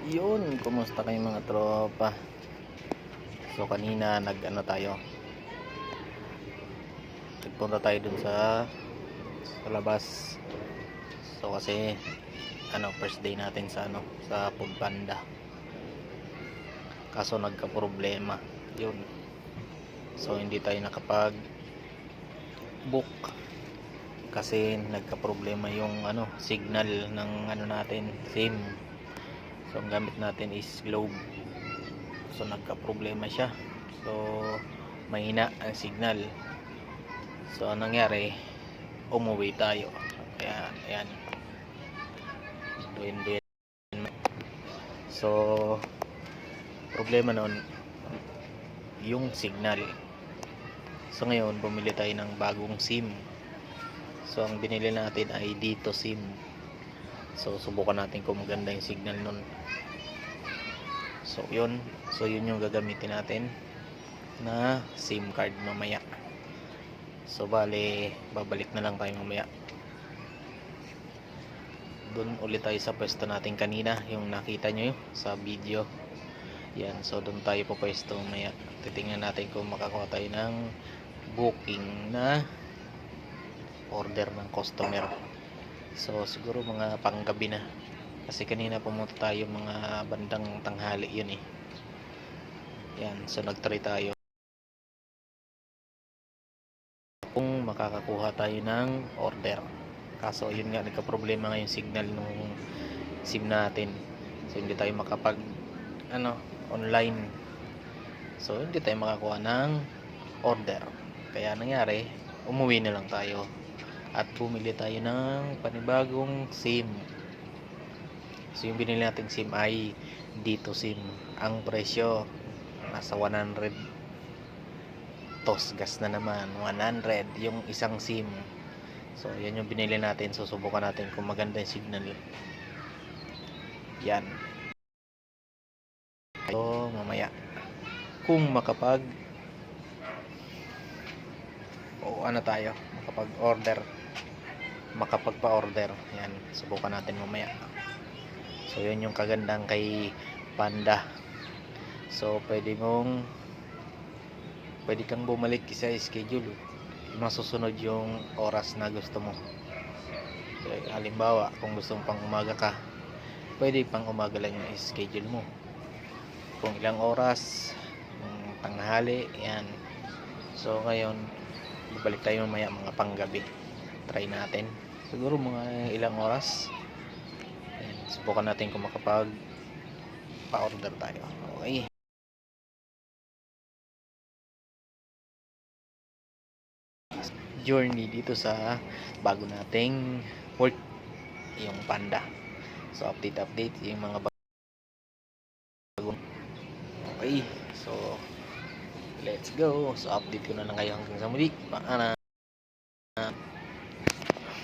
Yun, kumusta kayo mga tropa? So kanina nagpunta tayo dun sa labas. So kasi first day natin sa Food Panda. Kaso nagka-problema. Yun. So hindi tayo nakapag book kasi nagka-problema yung signal ng natin, SIM. So ang gamit natin is Globe. So nagka-problema siya. So mahina ang signal. So anong nangyari, umuwi tayo. Kaya ayan. So problema noon yung signal. So ngayon bumili tayo ng bagong SIM. So ang binili natin ay dito SIM. So subukan natin kung maganda yung signal nun. So yun yung gagamitin natin na SIM card mamaya. So bale babalik na lang tayo mamaya. Doon ulit tayo sa pwesto natin kanina, yung nakita nyo sa video. Yan, so doon tayo po pwesto mamaya. Titingnan natin kung makakuha tayo ng booking na order ng customer. So siguro mga panggabi na. Kasi kanina pumunta tayo mga bandang tanghali yun eh. Yan, so nagtry tayo kung makakakuha tayo ng order. Kaso yun nga, nagka-problema nga yung signal nung SIM natin. So hindi tayo makapag online. So hindi tayo makakuha ng order. Kaya nangyari, umuwi na lang tayo at bumili tayo ng panibagong SIM. So yung binili nating SIM ay dito SIM. Ang presyo nasa 100. Tos gas na naman 100 yung isang SIM. So yan yung binili natin. So subukan natin kung maganda yung signal. Yan. So mamaya kung makapagpa-order. Yan, subukan natin mamaya. So yun yung kagandang kay Panda. So pwede kang bumalik sa schedule. Masusunod yung oras na gusto mo. So, halimbawa, kung gusto mo pang umaga ka, pwede pang umaga lang yung schedule mo. Kung ilang oras, tanghali, yan. So ngayon, babalik tayo mamaya mga panggabi. Try natin. Siguro mga ilang oras. Yan. Subukan natin kung pa-order tayo. Okay. Journey dito sa bago nating work, yung Panda. So update yung mga bago. Okay, so let's go. So update ko na lang kayo hanggang sa muli. Paalam.